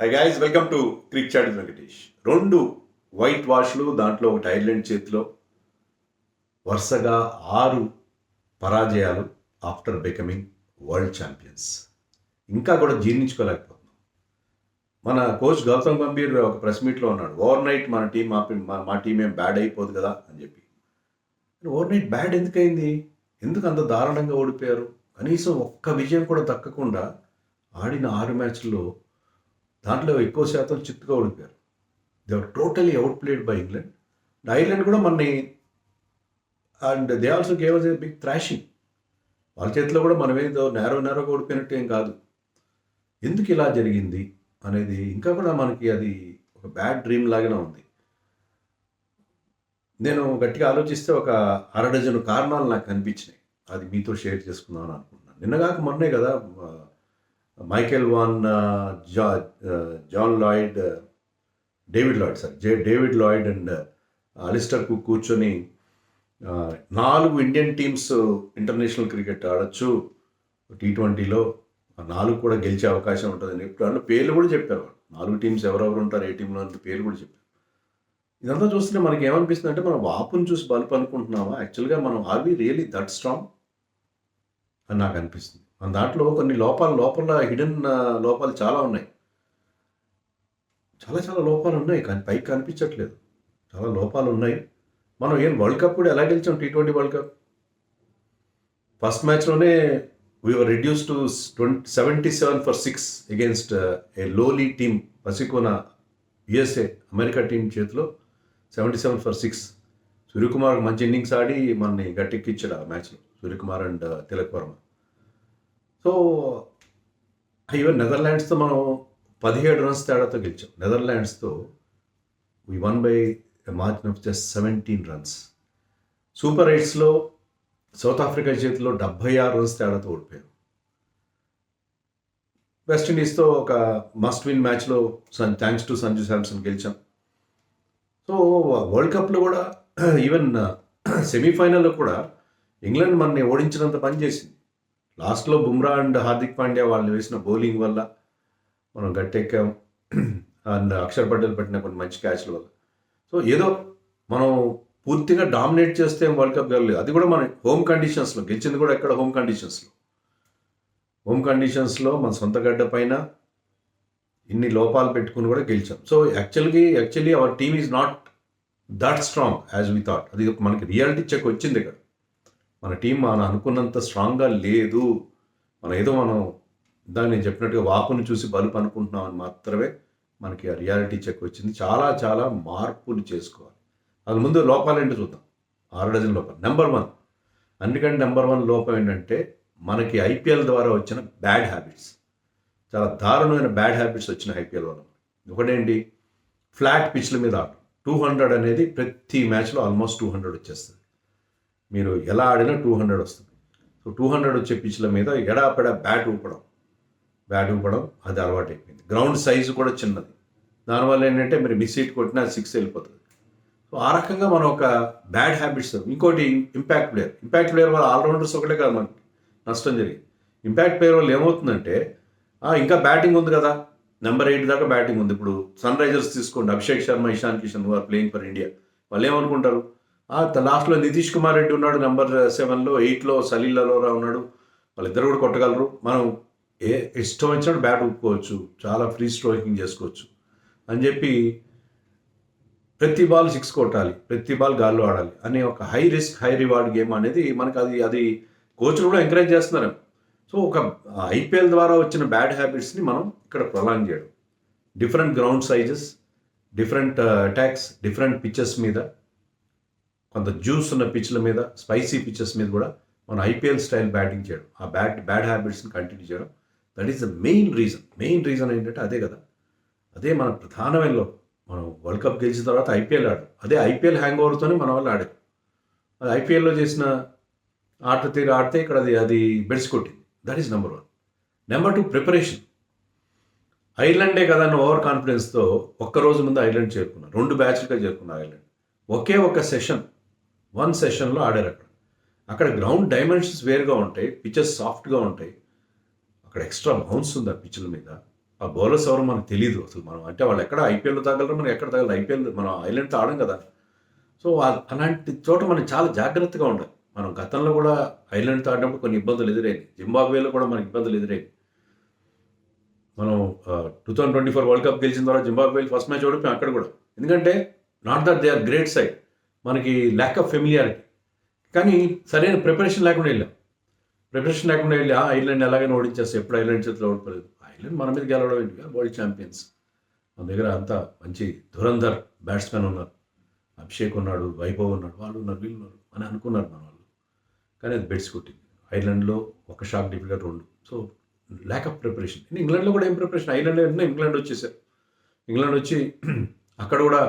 High guys, welcome to cric chat Venkatesh. 2 white వాష్లు, దాంట్లో ఒకటి ఐర్లాండ్ చేతిలో వరుసగా 6 పరాజయాలు ఆఫ్టర్ బికమింగ్ వరల్డ్ ఛాంపియన్స్. ఇంకా కూడా జీర్ణించుకోలేకపోతున్నాం. మన కోచ్ గౌతమ్ గంభీర్ ఒక ప్రెస్ మీట్లో ఉన్నాడు, ఓవర్ నైట్ మన టీం మా టీం ఏం బ్యాడ్ అయిపోదు కదా అని చెప్పి. ఓవర్ నైట్ బ్యాడ్ ఎందుకైంది? ఎందుకు అంత దారుణంగా ఓడిపోయారు? కనీసం ఒక్క విజయం కూడా దక్కకుండా ఆడిన 6 మ్యాచ్ల్లో దాంట్లో ఎక్కువ శాతం చిత్తుగా ఓడిపోయారు. They are totally out played by England. Ireland కూడా మనని and they also gave us a big thrashing. వాళ్ళ చేతిలో కూడా మనం ఏదో నేరోగా ఓడిపోయినట్టు ఏం కాదు. ఎందుకు ఇలా జరిగింది అనేది ఇంకా కూడా మనకి అది ఒక బ్యాడ్ డ్రీమ్ లాగానే ఉంది. నేను గట్టిగా ఆలోచిస్తే ఒక 6 కారణాలు నాకు కనిపించినాయి. అది మీతో షేర్ చేసుకుందామని అనుకుంటున్నాను. నిన్నగాక మొన్నే కదా Michael Vaughan, John Lloyd, David Lloyd and Alastair Cook కూర్చొని 4 ఇండియన్ టీమ్స్ ఇంటర్నేషనల్ క్రికెట్ ఆడొచ్చు T20లో, 4 కూడా గెలిచే అవకాశం ఉంటుందని చెప్పి పేర్లు కూడా చెప్పారు. 4 టీమ్స్ ఎవరెవరు ఉంటారు, ఏ టీంలో అంటే పేర్లు కూడా చెప్పారు. ఇదంతా చూస్తుంటే మనకి ఏమనిపిస్తుంది అంటే, మనం వాపుని చూసి బలుపు అనుకుంటున్నామా? యాక్చువల్గా మనం are we really that strong అని నాకు అనిపిస్తుంది. మన దాంట్లో కొన్ని లోపల హిడెన్ లోపాలు చాలా ఉన్నాయి. చాలా లోపాలు ఉన్నాయి, కానీ పైకి కనిపించట్లేదు. చాలా లోపాలు ఉన్నాయి. మనం వరల్డ్ కప్ కూడా ఎలా గెలిచాం? T20 వరల్డ్ కప్ ఫస్ట్ మ్యాచ్లోనే we are reduced to 77 for 6 against a lowly team పసికోన USA అమెరికా టీం చేతిలో 77 for 6. సూర్యకుమార్ మంచి ఇన్నింగ్స్ ఆడి మనని గట్టెక్కిచ్చాడు ఆ మ్యాచ్లో, Suryakumar and Tilak Varma. So even నెదర్లాండ్స్తో మనం 17 runs తేడాతో గెలిచాం. నెదర్లాండ్స్తో we won by margin of just 17 runs. Super 8స్లో సౌత్ ఆఫ్రికా చేతిలో 76 runs తేడాతో ఓడిపోయాం. వెస్టిండీస్తో ఒక మస్ట్ విన్ మ్యాచ్లో థ్యాంక్స్ టు సంజు శాంసన్ గెలిచాం. సో వరల్డ్ కప్లో కూడా ఈవెన్ సెమీఫైనల్లో కూడా ఇంగ్లాండ్ మనని ఓడించినంత పని చేసింది. లాస్ట్లో బుమ్రా అండ్ హార్దిక్ పాండ్యా వాళ్ళు వేసిన బౌలింగ్ వల్ల మనం గట్టెక్కాం. అండ్ అక్షర్ పటేల్ పెట్టిన కొన్ని మంచి క్యాచ్ల వల్ల. సో ఏదో మనం పూర్తిగా డామినేట్ చేస్తే వరల్డ్ కప్ గెలలేదు. అది కూడా మన హోమ్ కండిషన్స్లో గెలిచింది కూడా ఎక్కడ? హోమ్ కండిషన్స్లో మన సొంత గడ్డ పైన ఇన్ని లోపాలు పెట్టుకుని కూడా గెలిచాం. So actually our team is not that strong as we thought. అది మనకి రియాలిటీ చెక్ వచ్చింది ఇక్కడ. మన టీం మనం అనుకున్నంత స్ట్రాంగ్గా లేదు. మనం దాన్ని చెప్పినట్టుగా వాపుని చూసి బలుపు అనుకుంటున్నామని మాత్రమే మనకి ఆ రియాలిటీ చెక్ వచ్చింది. చాలా మార్పులు చేసుకోవాలి. అది ముందు లోపాలు ఏంటో చూద్దాం. 6 లోపాలు. నెంబర్ 1, అన్నికంటే నెంబర్ 1 లోపం ఏంటంటే, మనకి IPL ద్వారా వచ్చిన బ్యాడ్ హ్యాబిట్స్. చాలా దారుణమైన బ్యాడ్ హ్యాబిట్స్ వచ్చిన IPL వల్ల. ఒకటేంటి? ఫ్లాట్ పిచ్ల మీద ఆడటం. 200 అనేది ప్రతి మ్యాచ్లో ఆల్మోస్ట్ 200 వచ్చేస్తుంది. మీరు ఎలా ఆడినా 200 వస్తుంది. సో 200 వచ్చే పిచ్ల మీద ఎడాపెడా బ్యాట్ ఊపడం అది అలవాటు అయిపోయింది. గ్రౌండ్ సైజు కూడా చిన్నది. దానివల్ల ఏంటంటే మీరు మిస్ హీట్ కొట్టినా 6 వెళ్ళిపోతుంది. సో ఆ రకంగా మనం ఒక బ్యాడ్ హ్యాబిట్స్. ఇంకోటి ఇంపాక్ట్ ప్లేయర్ వల్ల ఆల్రౌండర్స్ ఒకటే కాదు మనకి నష్టం జరిగింది. ఇంపాక్ట్ ప్లేయర్ వల్ల ఏమవుతుందంటే, ఇంకా బ్యాటింగ్ ఉంది కదా, నెంబర్ 8 దాకా బ్యాటింగ్ ఉంది. ఇప్పుడు సన్ రైజర్స్ తీసుకోండి, Abhishek Sharma, Ishan Kishan are playing for India. వాళ్ళు ఏమనుకుంటారు? లాస్ట్లో నితీష్ కుమార్ రెడ్డి ఉన్నాడు నెంబర్ 7లో, 8లో సలీల్ అరోరా ఉన్నాడు. వాళ్ళిద్దరు కూడా కొట్టగలరు. మనం ఇష్టం వచ్చినట్టు బ్యాట్ ఊపుకోవచ్చు, చాలా ఫ్రీ స్ట్రోకింగ్ చేసుకోవచ్చు అని చెప్పి ప్రతి బాల్ 6 కొట్టాలి, ప్రతి బాల్ గాల్లో ఆడాలి అనే ఒక high risk high reward game అనేది మనకు అది కోచ్లు కూడా ఎంకరేజ్ చేస్తున్నారు. సో ఒక IPL ద్వారా వచ్చిన బ్యాడ్ హ్యాబిట్స్ని మనం ఇక్కడ ప్రొలాంగ్ చేయడం. Different ground sizes, different attacks, different pitches మీద, కొంత జ్యూస్ ఉన్న పిచ్ల మీద, స్పైసీ పిచ్చెస్ మీద కూడా మనం IPL స్టైల్ బ్యాటింగ్ చేయడం, ఆ బ్యాడ్ హ్యాబిట్స్ని కంటిన్యూ చేయడం. That is the main reason ఏంటంటే అదే కదా. అదే మన ప్రధానమైన లోపం. మనం వరల్డ్ కప్ గెలిచిన తర్వాత IPL ఆడాం. అదే IPL హ్యాంగ్ ఓవర్తోనే మన వాళ్ళు ఆడారు. అది IPLలో చేసిన ఆట తీరు ఆడితే ఇక్కడ అది బెడ్స్ కొట్టింది. That is number 1. Number 2, preparation. ఐర్లాండే కదా అని ఓవర్ కాన్ఫిడెన్స్తో ఒక్కరోజు ముందు ఐర్లాండ్ చేరుకున్నారు. 2 బ్యాచ్లుగా చేరుకున్నారు ఐర్లాండ్. ఒకే ఒక సెషన్లో ఆడారు. అక్కడ గ్రౌండ్ డైమెన్షన్స్ వేరుగా ఉంటాయి, పిచెస్ సాఫ్ట్గా ఉంటాయి, అక్కడ ఎక్స్ట్రా బౌన్స్ ఉంది ఆ పిచ్ల మీద. ఆ బౌలర్స్ ఎవరో మనకు తెలియదు అసలు. మనం అంటే వాళ్ళు ఎక్కడ ఐపీఎల్‌లో తగలరు, మనం ఎక్కడ తగలరు. ఐపీఎల్ మనం ఐర్లాండ్‌తో ఆడం కదా! సో, అలాంటి చోట మనం చాలా జాగ్రత్తగా ఉండాలి. మనం గతంలో కూడా ఐర్లాండ్‌తో ఆడినప్పుడు కొన్ని ఇబ్బందులు ఎదురయ్యాయి. జింబాబ్వేలో కూడా మనకి ఇబ్బందులు ఎదురయ్యాయి. మనం 2024 వరల్డ్ కప్ గెలిచిన తర్వాత జింబాబ్వేకి ఫస్ట్ మ్యాచ్ ఓడిపోయాం అక్కడ కూడా. ఎందుకంటే not that they are great side. మనకి ల్యాక్ ఆఫ్ ఫెమిలియారిటీ. కానీ సరైన ప్రిపరేషన్ లేకుండా వెళ్ళాం. ప్రిపరేషన్ లేకుండా వెళ్ళి ఐర్లాండ్ ఎలాగైనా ఓడించేస్తే ఎప్పుడు ఐర్లాండ్ చేతిలో ఓడిపోలేదు. ఐర్లాండ్ మన మీద గెలవడం ఏంటి, వరల్డ్ ఛాంపియన్స్. మన దగ్గర అంతా మంచి ధురంధర్ బ్యాట్స్మెన్ ఉన్నారు. అభిషేక్ ఉన్నాడు, వైభవ్ ఉన్నాడు, వాళ్ళు ఉన్నారు, వీళ్ళు ఉన్నారు అని అనుకున్నారు మన వాళ్ళు. కానీ అది బెడ్స్ కొట్టింది. ఐర్లాండ్లో ఒక shock difficult 2. So lack of preparation. ఇంగ్లాండ్లో కూడా ఏం ప్రిపరేషన్, ఐర్లాండ్ వెంటనే ఇంగ్లాండ్ వచ్చేసారు. ఇంగ్లాండ్ వచ్చి అక్కడ కూడా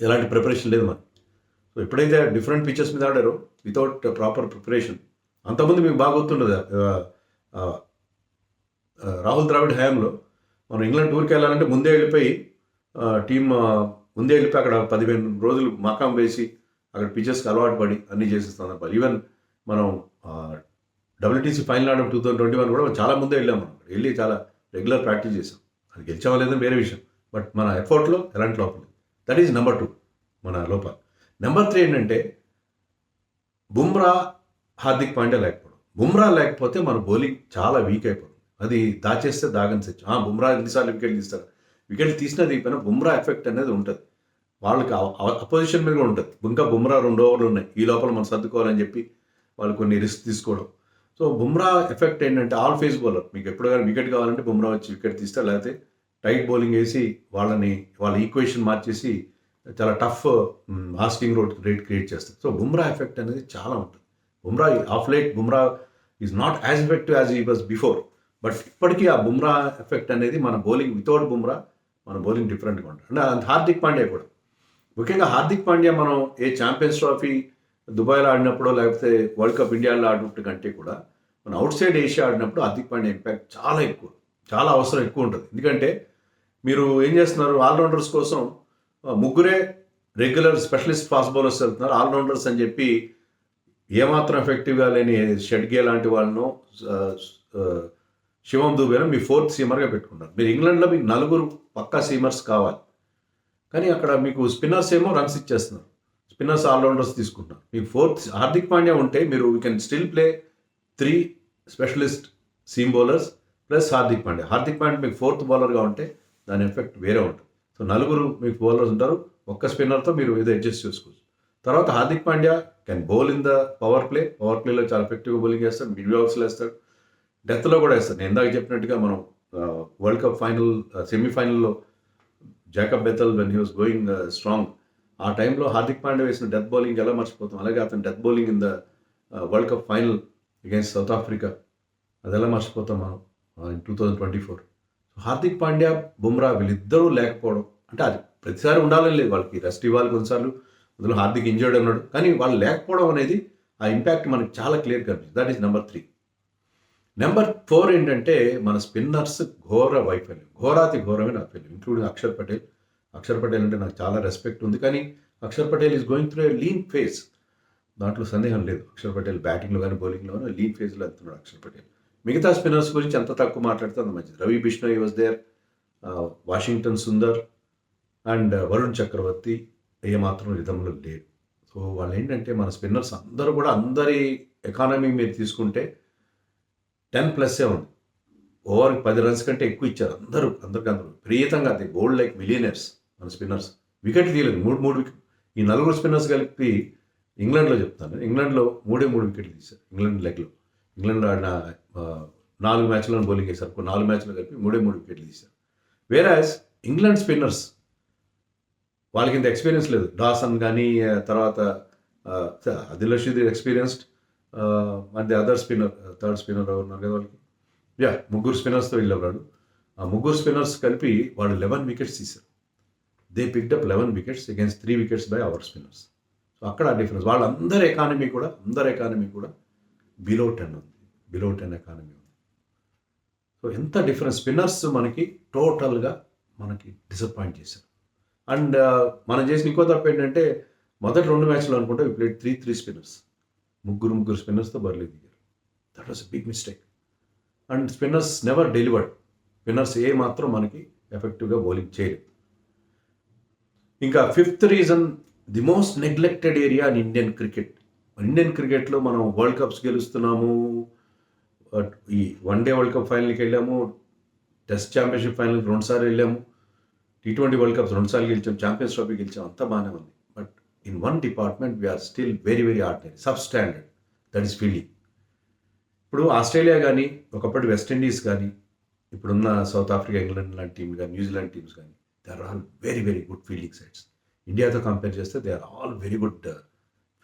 ఎలాంటి ప్రిపరేషన్ లేదు మరి. సో ఎప్పుడైతే డిఫరెంట్ పిచెస్ మీద ఆడారో వితౌట్ ప్రాపర్ ప్రిపరేషన్, అంతకుముందు మీకు బాగా గుర్తుండదు, రాహుల్ ద్రావిడ్ హయాంలో మనం ఇంగ్లాండ్ టూర్కి వెళ్ళాలంటే ముందే వెళ్ళిపోయి టీమ్ ముందే వెళ్ళిపోయి అక్కడ 15 రోజులు మకాం వేసి అక్కడ పిచెస్కి అలవాటు పడి అన్నీ చేసే సందర్భాలు. ఈవెన్ మనం WTC ఫైనల్ ఆడడం 2021 కూడా చాలా ముందే వెళ్ళాం. మనం వెళ్ళి చాలా రెగ్యులర్ ప్రాక్టీస్ చేసాం. అది గెలిచామా లేదని వేరే విషయం. బట్ మన ఎఫర్ట్లో ఎలాంటి లోపం లేదు. దట్ ఈజ్ నెంబర్ 2 మన లోపల. నెంబర్ 3 ఏంటంటే బుమ్రా, హార్దిక్ పాండ్యా లేకపోవడం. బుమ్రా లేకపోతే మన బౌలింగ్ చాలా వీక్ అయిపోతుంది. అది దాచేస్తే దాగని సత్యం. బుమ్రా ఎన్నిసార్లు వికెట్ తీస్తారు, వికెట్ తీసినా తీయకపోయినా బుమ్రా ఎఫెక్ట్ అనేది ఉంటుంది. వాళ్ళకి అపోజిషన్ మీద కూడా ఉంటుంది. ఇంకా బుమ్రా 2 ఓవర్లు ఉన్నాయి, ఈ లోపల మనం సర్దుకోవాలని చెప్పి వాళ్ళు కొన్ని రిస్క్ తీసుకోవడం. సో బుమ్రా ఎఫెక్ట్ ఏంటంటే ఆల్ ఫేస్ బౌలర్. మీకు ఎప్పుడు కానీ వికెట్ కావాలంటే బుమ్రా వచ్చి వికెట్ తీస్తారు, లేకపోతే టైట్ బౌలింగ్ వేసి వాళ్ళ ఈక్వేషన్ మార్చేసి చాలా టఫ్ ఆస్కింగ్ రేట్ క్రియేట్ చేస్తారు. సో బుమ్రా ఎఫెక్ట్ అనేది చాలా ఉంటుంది. Bumrah of late Bumrah is not as effective as ఈ వాజ్ బిఫోర్. బట్ ఇప్పటికీ ఆ బుమ్రా ఎఫెక్ట్ అనేది మన బౌలింగ్ వితౌట్ బుమ్రా మన బౌలింగ్ డిఫరెంట్గా ఉంటుంది. అండ్ హార్దిక్ పాండ్యా కూడా, ముఖ్యంగా హార్దిక్ పాండ్యా మనం ఏ ఛాంపియన్స్ ట్రోఫీ దుబాయ్లో ఆడినప్పుడు లేకపోతే వరల్డ్ కప్ ఇండియాలో ఆడినప్పుడు కంటే కూడా మన అవుట్ సైడ్ ఏషియా ఆడినప్పుడు హార్దిక్ పాండ్యా ఇంపాక్ట్ చాలా ఎక్కువ, చాలా అవసరం ఎక్కువ ఉంటుంది. ఎందుకంటే మీరు ఏం చేస్తున్నారు, ఆల్రౌండర్స్ కోసం ముగ్గురే రెగ్యులర్ స్పెషలిస్ట్ ఫాస్ట్ బౌలర్స్ వెళ్తున్నారు. ఆల్రౌండర్స్ అని చెప్పి ఏమాత్రం ఎఫెక్టివ్గా లేని షెడ్గే లాంటి వాళ్ళను, శివం దూబేను మీ 4th సీమర్గా పెట్టుకున్నారు. మీరు ఇంగ్లాండ్లో మీకు 4 పక్కా సీమర్స్ కావాలి. కానీ అక్కడ మీకు స్పిన్నర్స్ ఏమో రన్స్ ఇచ్చేస్తున్నారు, స్పిన్నర్స్ ఆల్రౌండర్స్ తీసుకుంటున్నారు. మీకు 4th హార్దిక్ పాండ్యా ఉంటే మీరు you can still play 3 specialist seam bowlers plus Hardik Pandya. Hardik Pandya మీకు 4th బౌలర్గా ఉంటే దాని ఎఫెక్ట్ వేరే ఉంటుంది. సో 4 మీకు బౌలర్స్ ఉంటారు, ఒక్క స్పిన్నర్తో మీరు ఏదో అడ్జస్ట్ చేసుకోవచ్చు. తర్వాత Hardik Pandya can bowl in the power ప్లేలో చాలా ఎఫెక్టివ్గా బౌలింగ్ చేస్తాడు, మిడ్ ఓవర్స్లో వేస్తాడు, డెత్లో కూడా వేస్తాడు. నేను ఇందాక చెప్పినట్టుగా మనం వరల్డ్ కప్ ఫైనల్ సెమీఫైనల్లో Jacob Bethell when he was going strong, ఆ టైంలో హార్దిక్ పాండ్యా వేసిన డెత్ బౌలింగ్ ఎలా మర్చిపోతాం. అలాగే అతను death bowling in the world cup final against south Africa, అది ఎలా మర్చిపోతాం మనం ఇన్ 2024. హార్దిక్ పాండ్యా, బుమ్రా వీళ్ళిద్దరూ లేకపోవడం అంటే అది ప్రతిసారి ఉండాలని లేదు, వాళ్ళకి రెస్ట్ ఇవ్వాలి కొన్నిసార్లు. అందులో హార్దిక్ ఇంజర్డ్ ఉన్నాడు, కానీ వాళ్ళు లేకపోవడం అనేది ఆ ఇంపాక్ట్ మనకి చాలా క్లియర్ కనిపిస్తుంది. That is number 3. నెంబర్ 4 ఏంటంటే మన స్పిన్నర్స్ ఘోర వైఫల్యం, ఘోరాతి ఘోరమైన వైఫల్యం, ఇంక్లూడింగ్ అక్షర్ పటేల్. అక్షర్ పటేల్ అంటే నాకు చాలా రెస్పెక్ట్ ఉంది, కానీ Axar Patel is going through a lean phase, దాంట్లో సందేహం లేదు. అక్షర్ పటేల్ బ్యాటింగ్లో కానీ బౌలింగ్లో కానీ లీన్ ఫేజ్లో వెళ్తున్నాడు అక్షర్ పటేల్. మిగతా స్పిన్నర్స్ గురించి ఎంత తక్కువ మాట్లాడితే అంత మంచిది. Ravi Bishnoi was there, Washington Sundar and Varun Chakravarthy ఏమాత్రం రిధంలో లేరు. సో వాళ్ళు ఏంటంటే మన స్పిన్నర్స్ అందరూ కూడా, అందరి ఎకానమీ మీరు తీసుకుంటే 10+ ఉంది. ఓవర్ 10 రన్స్ కంటే ఎక్కువ ఇచ్చారు అందరికీ ప్రియతంగా. అది బౌల్డ్ లైక్ మిలియనర్స్ మన స్పిన్నర్స్. వికెట్ తీయలేదు, 3 వికెట్. ఈ 4 స్పిన్నర్స్ కలిపి ఇంగ్లాండ్లో చెప్తాను, ఇంగ్లాండ్లో 3 వికెట్లు తీశారు. ఇంగ్లాండ్ లెగ్లో, ఇంగ్లాండ్ ఆడిన 4 మ్యాచ్లను బౌలింగ్ వేశారు, 4 మ్యాచ్లు కలిపి 3 వికెట్లు తీశారు. వేరాజ్ ఇంగ్లాండ్ స్పిన్నర్స్ వాళ్ళకి ఇంత ఎక్స్పీరియన్స్ లేదు. డాసన్ కానీ తర్వాత Adil Rashid experienced, and other spinner, third spinner ఉన్నారు కదా వాళ్ళకి, 3 స్పిన్నర్స్తో వెళ్ళాడు. ఆ 3 స్పిన్నర్స్ కలిపి వాళ్ళు 11 వికెట్స్ తీశారు. They picked up 11 wickets against 3 wickets by our spinners. So అక్కడ ఆ డిఫరెన్స్. వాళ్ళందరి ఎకానమీ కూడా బిలో 10 ఉంది, బిలో 10 ఎకానమీ ఉంది. సో ఎంత డిఫరెన్స్, స్పిన్నర్స్ మనకి టోటల్గా మనకి డిసప్పాయింట్ చేశారు. అండ్ మనం చేసిన ఇంకో తప్పు ఏంటంటే మొదటి 2 మ్యాచ్లు అనుకుంటే వి ప్లేడ్ 3 స్పిన్నర్స్, 3 స్పిన్నర్స్తో బరిలో దిగారు. That was a big mistake. And spinners never delivered. Spinners ఏ మాత్రం మనకి ఎఫెక్టివ్గా బౌలింగ్ చేయలేదు. ఇంకా fifth reason, the most neglected area in Indian cricket. Indian క్రికెట్లో మనం వరల్డ్ కప్స్ గెలుస్తున్నాము, ఈ వన్ డే వరల్డ్ కప్ ఫైనల్కి వెళ్ళాము, టెస్ట్ ఛాంపియన్షిప్ ఫైనల్కి 2 సార్లు వెళ్ళాము, T20 వరల్డ్ కప్స్ 2 సార్లు గెలిచాం, ఛాంపియన్స్ ట్రోఫీ గెలిచాం, అంతా బాగానే ఉంది. But in one department we are still very very ordinary, sub standard, that is fielding. ఇప్పుడు ఆస్ట్రేలియా కానీ, ఒకప్పటి వెస్టిండీస్ కానీ, ఇప్పుడున్న సౌత్ ఆఫ్రికా, ఇంగ్లాండ్ లాంటి టీం కానీ, న్యూజిలాండ్ టీమ్స్ కానీ, they are all very very good fielding sides. ఇండియాతో compare చేస్తే they are all very good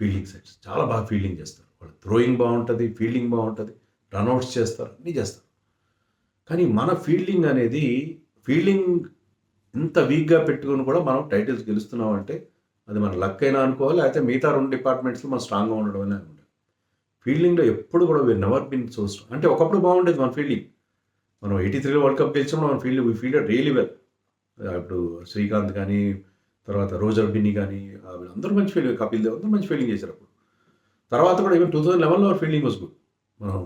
fielding sides. చాలా బాగా ఫీల్డింగ్ చేస్తారు వాళ్ళు. థ్రోయింగ్ బాగుంటుంది, ఫీల్డింగ్ బాగుంటుంది, రన్అట్స్ చేస్తారు, అన్నీ చేస్తారు. కానీ మన ఫీల్డింగ్ అనేది, ఫీల్డింగ్ ఇంత వీక్గా పెట్టుకుని కూడా మనం టైటిల్స్ గెలుస్తున్నాం అంటే అది మన లక్ అయినా అనుకోవాలి, అయితే మిగతా 2 డిపార్ట్మెంట్స్లో మనం స్ట్రాంగ్గా ఉండడం అనే అనుకుంటాం. ఫీల్డింగ్లో ఎప్పుడు కూడా we never been so strong. అంటే ఒకప్పుడు బాగుండేది మన ఫీల్డింగ్. మనం 83 వరల్డ్ కప్ గెలిచినప్పుడు మన వీ ఫీల్డెడ్ రియలీ వెల్. ఇప్పుడు శ్రీకాంత్ కానీ, తర్వాత రోజర్ బిన్నీ కానీ, అందరూ మంచి ఫీల్డింగ్, కపిల్ దేవ్ అందరూ మంచి ఫీల్డింగ్ చేశారు అప్పుడు. తర్వాత కూడా ఈవెన్ 2011లో ఫీల్డింగ్ వాజ్ గుడ్ మనం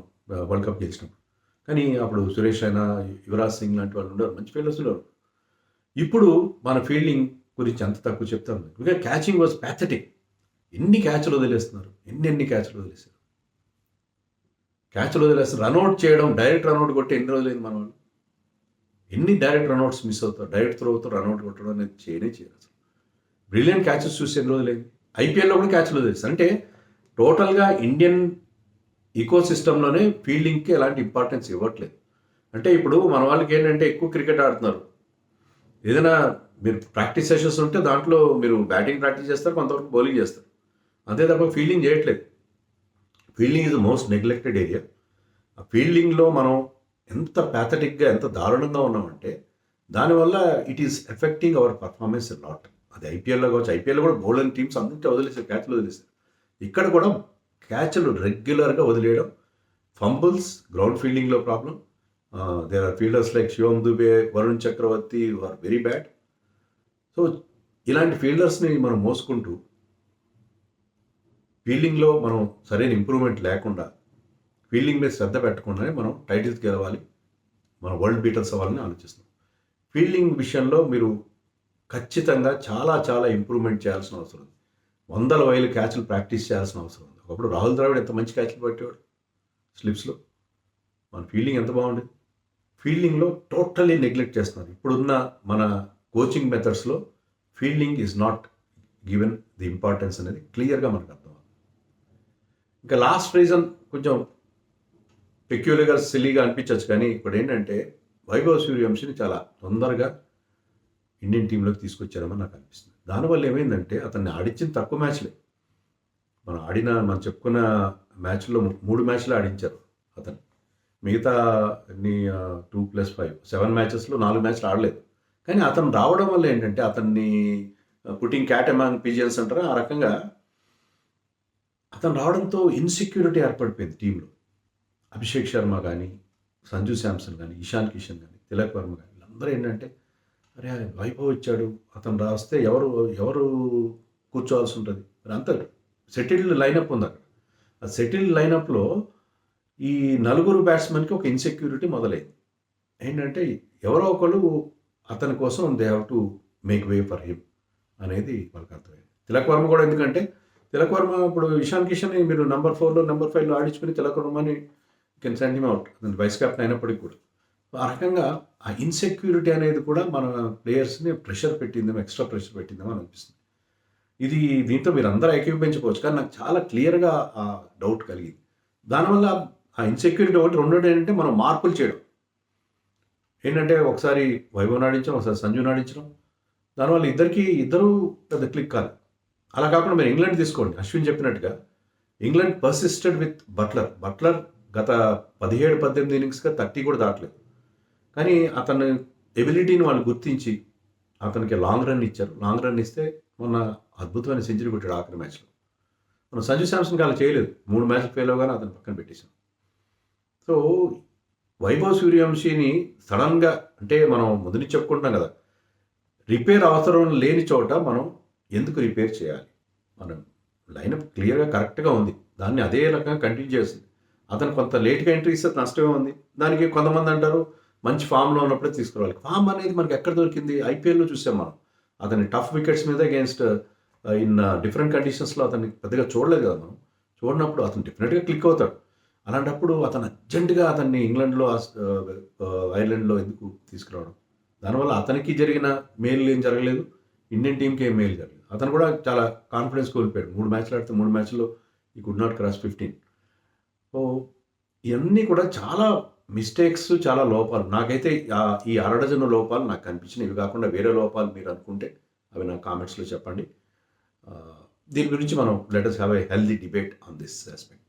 వరల్డ్ కప్ గెలిచినప్పుడు. కానీ అప్పుడు సురేష్ అయినా, యువరాజ్ సింగ్ లాంటి వాళ్ళు ఉండరు, మంచి ఫీల్డర్స్ ఉండరు. ఇప్పుడు మన ఫీల్డింగ్ గురించి అంత తక్కువ చెప్తాను. ఇంకా క్యాచింగ్ వాజ్ ప్యాథెటిక్. ఎన్ని క్యాచ్లు వదిలేస్తున్నారు, ఎన్ని క్యాచ్లు వదిలేస్తారు. క్యాచ్లు వదిలేస్తారు, రన్అట్ చేయడం, డైరెక్ట్ రన్అట్ కొట్టి ఎన్ని రోజులైంది మన వాళ్ళు. ఎన్ని డైరెక్ట్ రన్అట్స్ మిస్ అవుతారు, డైరెక్ట్ త్రో అవుతారు, రన్అట్ కొట్టడం అనేది చేయరు అసలు. బ్రిలియంట్ క్యాచెస్ చూసి ఎన్ని రోజులైంది. ఐపీఎల్లో కూడా క్యాచ్లు వదిలేస్తారు. అంటే టోటల్గా ఇండియన్ ఈకో సిస్టంలోనే ఫీల్డింగ్కి ఎలాంటి ఇంపార్టెన్స్ ఇవ్వట్లేదు. అంటే ఇప్పుడు మన వాళ్ళకి ఏంటంటే ఎక్కువ క్రికెట్ ఆడుతున్నారు, ఏదైనా మీరు ప్రాక్టీస్ సెషన్స్ ఉంటే దాంట్లో మీరు బ్యాటింగ్ ప్రాక్టీస్ చేస్తారు, కొంతవరకు బౌలింగ్ చేస్తారు, అంతే తప్ప ఫీల్డింగ్ చేయట్లేదు. Fielding is the most neglected area. ఆ ఫీల్డింగ్లో మనం ఎంత ప్యాథటిక్గా, ఎంత దారుణంగా ఉన్నామంటే దానివల్ల it is affecting our performance lot. అది ఐపీఎల్లో కావచ్చు, ఐపీఎల్లో కూడా బౌలింగ్ టీమ్స్ అందరికీ వదిలేసారు, క్యాచ్లు వదిలేసారు. ఇక్కడ కూడా క్యాచ్లు రెగ్యులర్గా వదిలేయడం, ఫంబుల్స్, గ్రౌండ్ ఫీల్డింగ్లో problem. There are fielders like Shivam Dube, Varun Chakravarthy are very bad. So ఇలాంటి ఫీల్డర్స్ని మనం మోసుకుంటూ ఫీల్డింగ్లో మనం సరైన ఇంప్రూవ్మెంట్ లేకుండా, ఫీల్డింగ్ మీద శ్రద్ధ పెట్టకుండానే మనం టైటిల్స్ గెలవాలి, మన వరల్డ్ బీటర్స్ అవ్వాలని ఆలోచిస్తున్నాం. ఫీల్డింగ్ విషయంలో మీరు ఖచ్చితంగా చాలా చాలా ఇంప్రూవ్మెంట్ చేయాల్సిన అవసరం ఉంది. 100,000 క్యాచ్లు ప్రాక్టీస్ చేయాల్సిన అవసరం ఉంది. ఒకప్పుడు రాహుల్ ద్రావిడ్ ఎంత మంచి క్యాచ్లు పట్టేవాడు స్లిప్స్లో. మన ఫీల్డింగ్ ఎంత బాగుండేది. ఫీల్డింగ్లో టోటల్లీ నెగ్లెక్ట్ చేస్తున్నారు. ఇప్పుడున్న మన కోచింగ్ మెథడ్స్లో fielding is not given the importance అనేది క్లియర్గా మనకు అర్థం. ఇంకా లాస్ట్ రీజన్ కొంచెం పెక్యులర్గా సిల్లీగా అనిపించవచ్చు, కానీ ఇప్పుడు ఏంటంటే వైభవ్ సూర్యవంశిని చాలా తొందరగా ఇండియన్ టీంలోకి తీసుకొచ్చారని నాకు అనిపిస్తుంది. దానివల్ల ఏమైందంటే అతన్ని ఆడించిన తక్కువ మ్యాచ్లే. మనం చెప్పుకున్న మ్యాచ్లో 3 మ్యాచ్లు ఆడించారు అతను. మిగతా అన్ని 2+5 7 మ్యాచెస్లో 4 మ్యాచ్లు ఆడలేదు. కానీ అతను రావడం వల్ల ఏంటంటే అతన్ని పుట్టింగ్ క్యాట్ అమాంగ్ పిజియన్స్ అంటారా, ఆ రకంగా అతను రావడంతో ఇన్సెక్యూరిటీ ఏర్పడిపోయింది టీంలో. అభిషేక్ శర్మ కానీ, సంజు శాంసన్ కానీ, ఇషాన్ కిషన్ కానీ, తిలక్ వర్మ కానీ, వీళ్ళందరూ ఏంటంటే అరే వైభవ్ ఇచ్చాడు, అతను రాస్తే ఎవరు కూర్చోవాల్సి ఉంటుంది. మరి అంత సెటిల్డ్ లైనప్ ఉంది అక్కడ. ఆ సెటిల్డ్ లైనప్లో ఈ 4 బ్యాట్స్మెన్కి ఒక ఇన్సెక్యూరిటీ మొదలైంది. ఏంటంటే ఎవరో ఒకళ్ళు అతని కోసం they have to make way for him అనేది వాళ్ళకి అర్థమైంది. తిలక్ వర్మ కూడా, ఎందుకంటే తిలక్ వర్మ ఇప్పుడు ఇషాన్ కిషన్ మీరు నెంబర్ 4లో నెంబర్ 5లో ఆడించుకుని తిలక్ వర్మని కెన్ సెండ్ హిమ్ అవుట్, అతను వైస్ కెప్టెన్ అయినప్పటికీ కూడా. ఆ రకంగా ఆ ఇన్సెక్యూరిటీ అనేది కూడా మన ప్లేయర్స్ని ప్రెషర్ పెట్టిందేమో, ఎక్స్ట్రా ప్రెషర్ పెట్టిందేమో అని అనిపిస్తుంది. దీంతో మీరు అందరూ ఏకీభవించకపోవచ్చు, కానీ నాకు చాలా క్లియర్గా ఆ డౌట్ కలిగింది. దానివల్ల ఆ ఇన్సెక్యూరిటీ ఒకటి. రెండోది ఏంటంటే మనం మార్పులు చేయడం. ఏంటంటే ఒకసారి వైభవ్ ఆడించడం, ఒకసారి సంజు ఆడించడం, దానివల్ల ఇద్దరు పెద్ద క్లిక్ కాదు. అలా కాకుండా మీరు ఇంగ్లాండ్ తీసుకోండి, అశ్విన్ చెప్పినట్టుగా ఇంగ్లాండ్ పర్సిస్టెడ్ విత్ బట్లర్ గత 17-18 ఇన్నింగ్స్గా 30 కూడా దాటలేదు. కానీ అతని ఎబిలిటీని వాళ్ళు గుర్తించి అతనికి లాంగ్ రన్ ఇచ్చారు. లాంగ్ రన్ ఇస్తే మొన్న అద్భుతమైన సెంచరీ కొట్టాడు ఆఖరి మ్యాచ్లో. మనం సంజు శాంసన్కి అలా చేయలేదు, 3 మ్యాచ్లు ఫెయిల్ అవగానే అతను పక్కన పెట్టేశాం. సో వైభవ్ సూర్యవంశిని సడన్గా, అంటే మనం మొదటి చెప్పుకుంటున్నాం కదా, రిపేర్ అవసరం లేని చోట మనం ఎందుకు రిపేర్ చేయాలి. మనం లైనప్ క్లియర్గా కరెక్ట్గా ఉంది, దాన్ని అదే రకంగా కంటిన్యూ చేస్తుంది. అతను కొంత లేట్గా ఎంట్రీ ఇస్తే నష్టమే ఉంది. దానికి కొంతమంది అంటారు మంచి ఫామ్లో ఉన్నప్పుడే తీసుకురావాలి. ఫామ్ అనేది మనకి ఎక్కడ దొరికింది? ఐపీఎల్‌లో చూసాం మనం. అతని టఫ్ వికెట్స్ మీద అగైన్స్ట్ ఇన్ డిఫరెంట్ కండిషన్స్‌లో అతన్ని పెద్దగా చూడలేదు కదా మనం. చూడనప్పుడు అతను డెఫినెట్‌గా క్లిక్ అవుతాడు. అలాంటప్పుడు అతను అర్జెంట్‌గా అతన్ని ఇంగ్లాండ్‌లో ఐర్లాండ్‌లో ఎందుకు తీసుకురావడం? దానివల్ల అతనికి జరిగిన మేలు ఏం జరగలేదు. ఇండియన్ టీమ్‌కి ఏం మేలు జరగలేదు. అతను కూడా చాలా కాన్ఫిడెన్స్ కోల్పోయాడు. 3 మ్యాచ్‌లు ఆడితే 3 మ్యాచ్‌ల్లో హి కుడ్ నాట్ క్రాస్ 15. సో, ఇయన్నీ కూడా చాలా మిస్టేక్స్, చాలా లోపాలు. నాకైతే ఈ అరడజను లోపాలు నాకు కనిపించినాయి. ఇవి కాకుండా వేరే లోపాలు మీరు అనుకుంటే అవి నా కామెంట్స్‌లో చెప్పండి. దీని గురించి మనం let us have a healthy debate on this aspect.